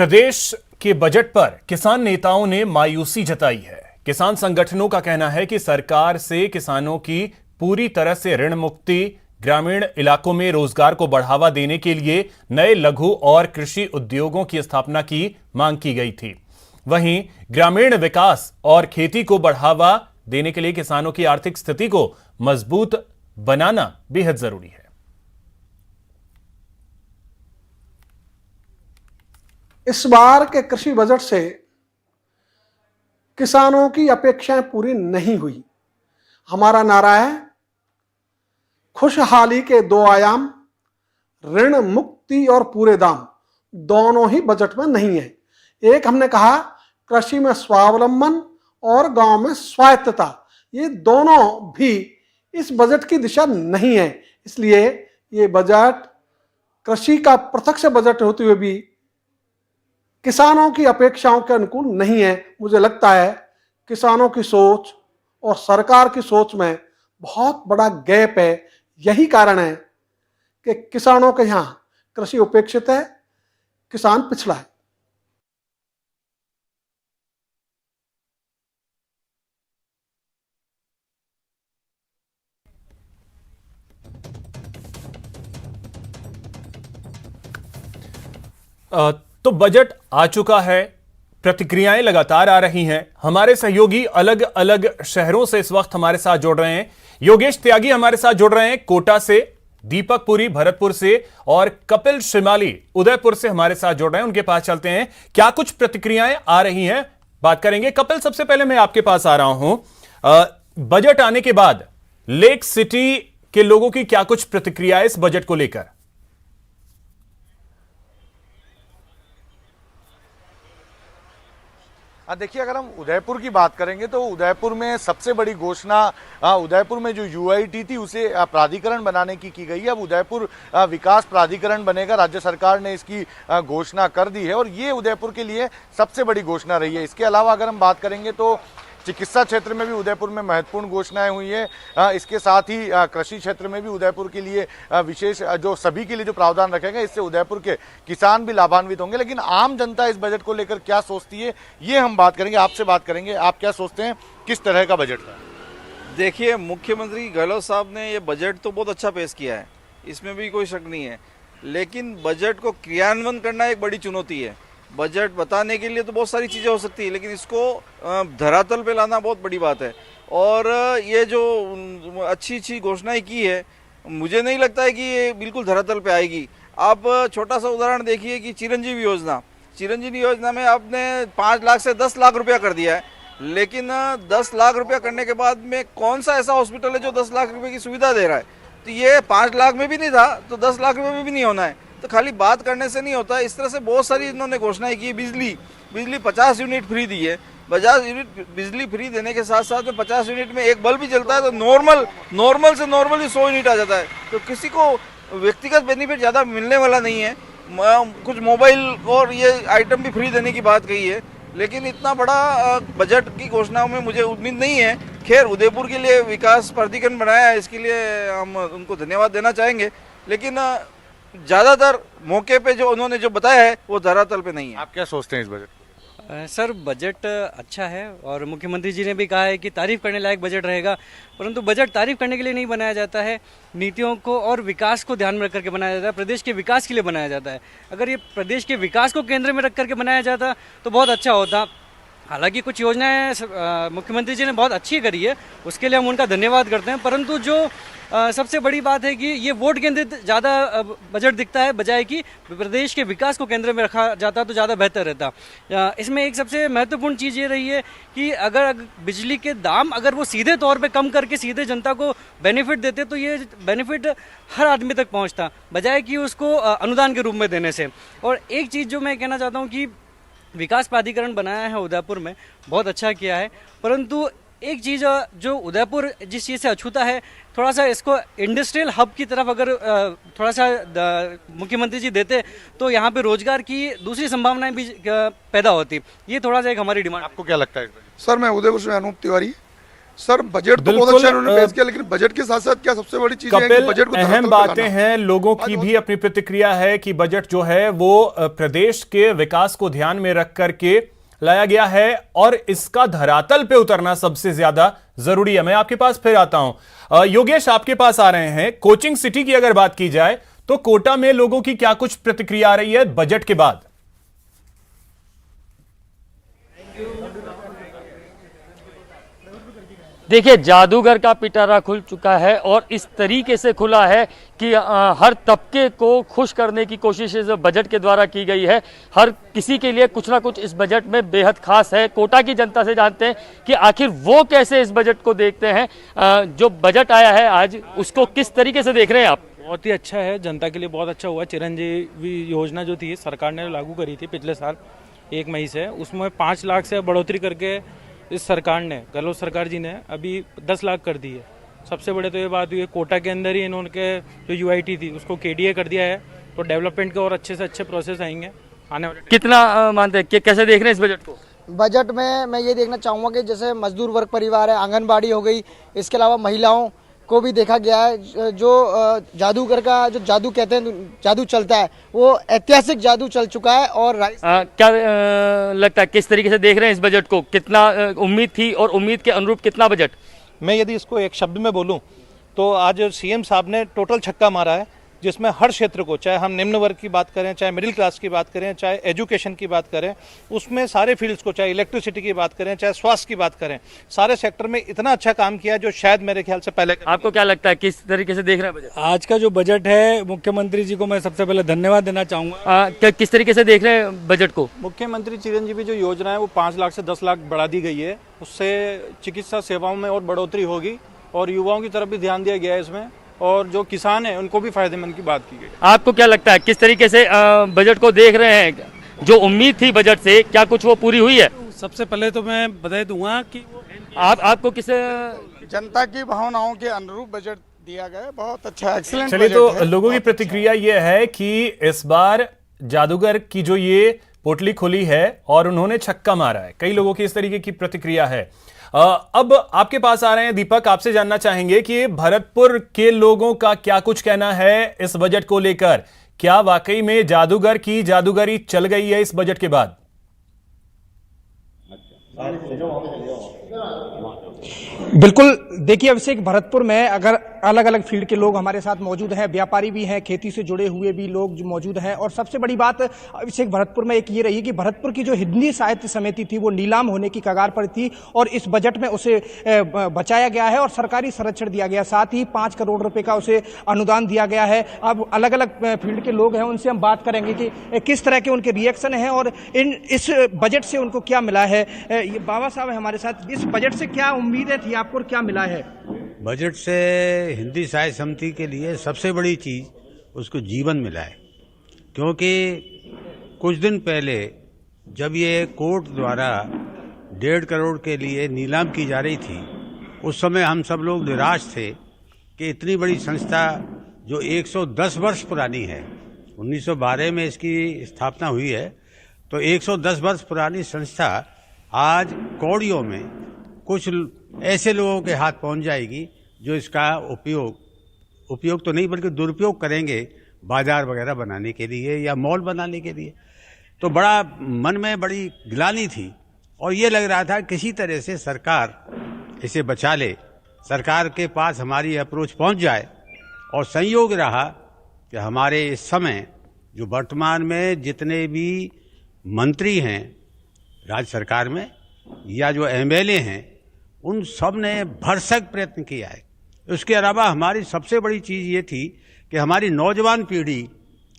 प्रदेश के बजट पर किसान नेताओं ने मायूसी जताई है। किसान संगठनों का कहना है कि सरकार से किसानों की पूरी तरह से ऋण मुक्ति, ग्रामीण इलाकों में रोजगार को बढ़ावा देने के लिए नए लघु और कृषि उद्योगों की स्थापना की मांग की गई थी। वहीं ग्रामीण विकास और खेती को बढ़ावा देने के लिए किसानों की आर्थिक स्थिति को मजबूत बनाना बेहद जरूरी है। इस बार के कृषि बजट से किसानों की अपेक्षाएं पूरी नहीं हुई। हमारा नारा है खुशहाली के दो आयाम, ऋण मुक्ति और पूरे दाम दोनों ही बजट में नहीं है। एक हमने कहा कृषि में स्वावलंबन और गांव में स्वायत्तता, ये दोनों भी इस बजट की दिशा नहीं है। इसलिए ये बजट कृषि का प्रत्यक्ष बजट होते हुए भी किसानों की अपेक्षाओं के अनुकूल नहीं है। मुझे लगता है किसानों की सोच और सरकार की सोच में बहुत बड़ा गैप है। यही कारण है कि किसानों के यहाँ कृषि उपेक्षित है, किसान पिछड़ा है। तो बजट आ चुका है, प्रतिक्रियाएं लगातार आ रही हैं। हमारे सहयोगी अलग अलग शहरों से इस वक्त हमारे साथ जुड़ रहे हैं। योगेश त्यागी हमारे साथ जुड़ रहे हैं कोटा से, दीपक पुरी भरतपुर से और कपिल श्रीमाली उदयपुर से हमारे साथ जुड़ रहे हैं। उनके पास चलते हैं, क्या कुछ प्रतिक्रियाएं आ रही हैं बात करेंगे। कपिल, सबसे पहले मैं आपके पास आ रहा हूं। बजट आने के बाद लेक सिटी के लोगों की क्या कुछ प्रतिक्रियाएं इस बजट को लेकर? देखिए, अगर हम उदयपुर की बात करेंगे तो उदयपुर में सबसे बड़ी घोषणा उदयपुर में जो यूआईटी थी उसे प्राधिकरण बनाने की गई है। अब उदयपुर विकास प्राधिकरण बनेगा। राज्य सरकार ने इसकी घोषणा कर दी है और ये उदयपुर के लिए सबसे बड़ी घोषणा रही है। इसके अलावा अगर हम बात करेंगे तो चिकित्सा क्षेत्र में भी उदयपुर में महत्वपूर्ण घोषणाएं हुई है। इसके साथ ही कृषि क्षेत्र में भी उदयपुर के लिए विशेष जो सभी के लिए जो प्रावधान रखेंगे, इससे उदयपुर के किसान भी लाभान्वित होंगे। लेकिन आम जनता इस बजट को लेकर क्या सोचती है, ये हम बात करेंगे, आपसे बात करेंगे। आप क्या सोचते हैं, किस तरह का बजट था? देखिए, मुख्यमंत्री गहलोत साहब ने ये बजट तो बहुत अच्छा पेश किया है, इसमें भी कोई शक नहीं है। लेकिन बजट को क्रियान्वयन करना एक बड़ी चुनौती है। बजट बताने के लिए तो बहुत सारी चीज़ें हो सकती है, लेकिन इसको धरातल पे लाना बहुत बड़ी बात है। और ये जो अच्छी घोषणाएं की है, मुझे नहीं लगता है कि ये बिल्कुल धरातल पे आएगी। आप छोटा सा उदाहरण देखिए कि चिरंजीवी योजना में आपने 5 लाख से 10 लाख रुपया कर दिया है। लेकिन 10 लाख रुपया करने के बाद में कौन सा ऐसा हॉस्पिटल है जो 10 लाख रुपये की सुविधा दे रहा है? तो ये 5 लाख में भी नहीं था तो 10 लाख रुपये में भी नहीं होना है। तो खाली बात करने से नहीं होता। इस तरह से बहुत सारी इन्होंने घोषणाएं की। बिजली 50 यूनिट फ्री दी है। 50 यूनिट बिजली फ्री देने के साथ साथ में 50 यूनिट में एक बल्ब भी जलता है तो नॉर्मल से नॉर्मल ही 100 यूनिट आ जाता है। तो किसी को व्यक्तिगत बेनिफिट ज़्यादा मिलने वाला नहीं है। कुछ मोबाइल और ये आइटम भी फ्री देने की बात कही है। लेकिन इतना बड़ा बजट की घोषणाओं में मुझे उम्मीद नहीं है। खैर, उदयपुर के लिए विकास प्राधिकरण बनाया है, इसके लिए हम उनको धन्यवाद देना चाहेंगे। लेकिन ज्यादातर मौके पे जो उन्होंने जो बताया है वो धरातल पे नहीं है। आप क्या सोचते हैं इस बजट? सर, बजट अच्छा है और मुख्यमंत्री जी ने भी कहा है कि तारीफ करने लायक बजट रहेगा। परंतु बजट तारीफ करने के लिए नहीं बनाया जाता है, नीतियों को और विकास को ध्यान में रख करके बनाया जाता है, प्रदेश के विकास के लिए बनाया जाता है। अगर ये प्रदेश के विकास को केंद्र में रख करके बनाया जाता तो बहुत अच्छा होता। हालांकि कुछ योजनाएं मुख्यमंत्री जी ने बहुत अच्छी करी है, उसके लिए हम उनका धन्यवाद करते हैं। परंतु जो सबसे बड़ी बात है कि ये वोट केंद्रित ज़्यादा बजट दिखता है, बजाय कि प्रदेश के विकास को केंद्र में रखा जाता तो ज़्यादा बेहतर रहता। इसमें एक सबसे महत्वपूर्ण चीज़ ये रही है कि अगर बिजली के दाम अगर वो सीधे तौर पे कम करके सीधे जनता को बेनिफिट देते तो ये बेनिफिट हर आदमी तक पहुँचता, बजाय कि उसको अनुदान के रूप में देने से। और एक चीज़ जो मैं कहना चाहता हूँ कि विकास प्राधिकरण बनाया है उदयपुर में, बहुत अच्छा किया है। परंतु एक चीज़ जो उदयपुर जिस चीज़ से अछूता है, थोड़ा सा इसको इंडस्ट्रियल हब की तरफ अगर थोड़ा सा मुख्यमंत्री जी देते तो यहाँ पे रोजगार की दूसरी संभावनाएं भी पैदा होती। ये थोड़ा सा एक हमारी डिमांड। आपको क्या लगता है? सर, मैं उदयपुर से अनूप तिवारी। सर बजट तो बहुत अच्छा उन्होंने पेश किया, लेकिन बजट के साथ साथ क्या सबसे बड़ी चीज है कि बजट को अहम बातें हैं, लोगों की भी अपनी प्रतिक्रिया है कि बजट जो है वो प्रदेश के विकास को ध्यान में रख करके लाया गया है और इसका धरातल पे उतरना सबसे ज्यादा जरूरी है। मैं आपके पास फिर आता हूं, योगेश आपके पास आ रहे हैं। कोचिंग सिटी की अगर बात की जाए तो कोटा में लोगों की क्या कुछ प्रतिक्रिया आ रही है बजट के बाद? देखिए, जादूगर का पिटारा खुल चुका है और इस तरीके से खुला है कि हर तबके को खुश करने की कोशिश इस बजट के द्वारा की गई है। हर किसी के लिए कुछ ना कुछ इस बजट में बेहद खास है। कोटा की जनता से जानते हैं कि आखिर वो कैसे इस बजट को देखते हैं। जो बजट आया है आज, उसको किस तरीके से देख रहे हैं आप? बहुत ही अच्छा है, जनता के लिए बहुत अच्छा हुआ। चिरंजीवी योजना जो थी सरकार ने लागू करी थी पिछले साल 1 मई से, उसमें 5 लाख से बढ़ोतरी करके इस सरकार ने, गहलोत सरकार जी ने अभी 10 लाख कर दी है। सबसे बड़े तो ये बात हुई है, कोटा के अंदर ही इन्होंने जो यूआईटी थी उसको केडीए कर दिया है, तो डेवलपमेंट के और अच्छे से अच्छे प्रोसेस आएंगे आने वाले। कितना मानते हैं कि कैसे देख रहे हैं इस बजट को? बजट में मैं ये देखना चाहूँगा कि जैसे मजदूर वर्ग परिवार है, आंगनबाड़ी हो गई, इसके अलावा महिलाओं को भी देखा गया है। जो जादूगर का जो जादू कहते हैं, जादू चलता है, वो ऐतिहासिक जादू चल चुका है। और क्या लगता है किस तरीके से देख रहे हैं इस बजट को? कितना उम्मीद थी और उम्मीद के अनुरूप कितना बजट? मैं यदि इसको एक शब्द में बोलूं तो आज सीएम साहब ने टोटल छक्का मारा है, जिसमें हर क्षेत्र को, चाहे हम निम्न वर्ग की बात करें, चाहे मिडिल क्लास की बात करें, चाहे एजुकेशन की बात करें, उसमें सारे फील्ड्स को, चाहे इलेक्ट्रिसिटी की बात करें, चाहे स्वास्थ्य की बात करें, सारे सेक्टर में इतना अच्छा काम किया जो शायद मेरे ख्याल से पहले। आपको क्या लगता है किस तरीके से देख रहे हैं बजट? आज का जो बजट है, मुख्यमंत्री जी को मैं सबसे पहले धन्यवाद देना चाहूँगा। किस तरीके से देख रहे हैं बजट को? मुख्यमंत्री चिरंजीवी जो योजना है वो 5 लाख से 10 लाख बढ़ा दी गई है, उससे चिकित्सा सेवाओं में और बढ़ोतरी होगी और युवाओं की तरफ भी ध्यान दिया गया है इसमें, और जो किसान हैं उनको भी फायदेमंद की बात की गई। आपको क्या लगता है किस तरीके से बजट को देख रहे हैं? जो उम्मीद थी बजट से, क्या कुछ वो पूरी हुई है? सबसे पहले तो मैं बधाई दूंगा कि आपको किस जनता की भावनाओं के अनुरूप बजट दिया गया, बहुत अच्छा, एक्सीलेंट। चलिए, तो लोगों की प्रतिक्रिया यह है कि इस बार जादूगर की जो ये पोटली खुली है और उन्होंने छक्का मारा है। कई लोगों की इस तरीके की प्रतिक्रिया है। अब आपके पास आ रहे हैं दीपक, आपसे जानना चाहेंगे कि भरतपुर के लोगों का क्या कुछ कहना है इस बजट को लेकर। क्या वाकई में जादूगर की जादूगरी चल गई है इस बजट के बाद? बिल्कुल, देखिए अभिषेक, भरतपुर में अगर अलग अलग फील्ड के लोग हमारे साथ मौजूद हैं, व्यापारी भी हैं, खेती से जुड़े हुए भी लोग जो मौजूद हैं। और सबसे बड़ी बात अभिषेक भरतपुर में एक ये रही कि भरतपुर की जो हिंदी साहित्य समिति थी वो नीलाम होने की कगार पर थी और इस बजट में उसे बचाया गया है और सरकारी संरक्षण दिया गया। साथ ही 5 करोड़ रुपए का उसे अनुदान दिया गया है। अब अलग अलग फील्ड के लोग हैं, उनसे हम बात करेंगे कि किस तरह के उनके रिएक्शन हैं और इस बजट से उनको क्या मिला है। ये बाबा साहब है हमारे साथ, इस बजट से क्या उम्मीदें थी आपको और क्या मिला है? बजट से हिंदी साहित्य समिति के लिए सबसे बड़ी चीज़ उसको जीवन मिला है, क्योंकि कुछ दिन पहले जब ये कोर्ट द्वारा 1.5 करोड़ के लिए नीलाम की जा रही थी, उस समय हम सब लोग निराश थे कि इतनी बड़ी संस्था जो 110 वर्ष पुरानी है, 1912 में इसकी स्थापना हुई है, तो 110 वर्ष पुरानी संस्था आज कौड़ियों में कुछ ऐसे लोगों के हाथ पहुंच जाएगी जो इसका उपयोग तो नहीं बल्कि दुरुपयोग करेंगे बाजार वगैरह बनाने के लिए या मॉल बनाने के लिए। तो बड़ा मन में बड़ी गिलानी थी और ये लग रहा था किसी तरह से सरकार इसे बचा ले, सरकार के पास हमारी अप्रोच पहुंच जाए। और संयोग रहा कि हमारे इस समय जो वर्तमान में जितने भी मंत्री हैं राज्य सरकार में या जो एमएलए हैं, उन सब ने भरसक प्रयत्न किया है। उसके अलावा हमारी सबसे बड़ी चीज़ ये थी कि हमारी नौजवान पीढ़ी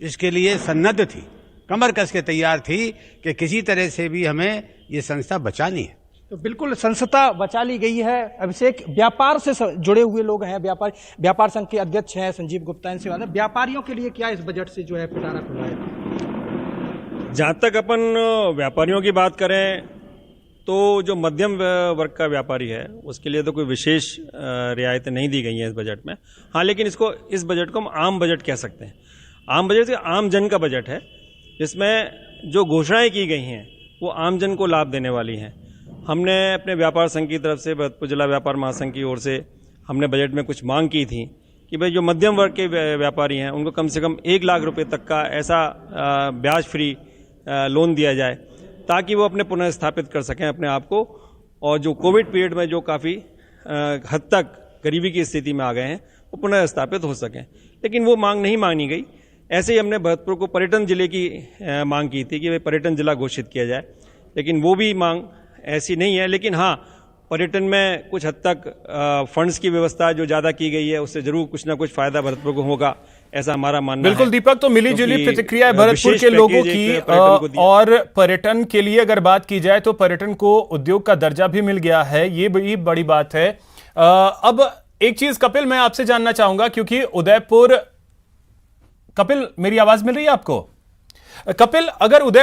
इसके लिए सन्नद्ध थी, कमर कस के तैयार थी कि किसी तरह से भी हमें ये संस्था बचानी है। तो बिल्कुल संस्था बचा ली गई है। अभिषेक, व्यापार से जुड़े हुए लोग हैं, व्यापार संघ के अध्यक्ष हैं संजीव गुप्ता, इनसे बात है। व्यापारियों के लिए क्या इस बजट से जो है पिटारा खुला है? जहाँ तक अपन व्यापारियों की बात करें तो जो मध्यम वर्ग का व्यापारी है उसके लिए तो कोई विशेष रियायतें नहीं दी गई हैं इस बजट में। हाँ, लेकिन इस बजट को हम आम बजट कह सकते हैं। आम बजट आम जन का बजट है, जिसमें जो घोषणाएं की गई हैं वो आम जन को लाभ देने वाली हैं। हमने अपने व्यापार संघ की तरफ से, भरतपुर जिला व्यापार महासंघ की ओर से हमने बजट में कुछ मांग की थी कि भाई जो मध्यम वर्ग के व्यापारी हैं उनको कम से कम 1 लाख रुपए तक का ऐसा ब्याज फ्री लोन दिया जाए ताकि वो अपने पुनर्स्थापित कर सकें अपने आप को, और जो कोविड पीरियड में जो काफ़ी हद तक गरीबी की स्थिति में आ गए हैं वो पुनर्स्थापित हो सकें। लेकिन वो मांग नहीं मानी गई। ऐसे ही हमने भरतपुर को पर्यटन जिले की मांग की थी कि भाई पर्यटन जिला घोषित किया जाए, लेकिन वो भी मांग ऐसी नहीं है। लेकिन हाँ, पर्यटन में कुछ हद तक फंड्स की व्यवस्था जो ज़्यादा की गई है उससे जरूर कुछ ना कुछ फायदा भरतपुर को होगा, ऐसा हमारा मानना है। बिल्कुल दीपक, तो मिली जुली प्रतिक्रिया है भरतपुर के लोगों की। और पर्यटन के लिए अगर बात की जाए तो पर्यटन को उद्योग का दर्जा भी मिल गया है, ये बड़ी बड़ी बात है। अब एक चीज कपिल मैं आपसे जानना चाहूंगा, क्योंकि उदयपुर, कपिल मेरी आवाज मिल रही है आपको? कपिल, अगर उदयपुर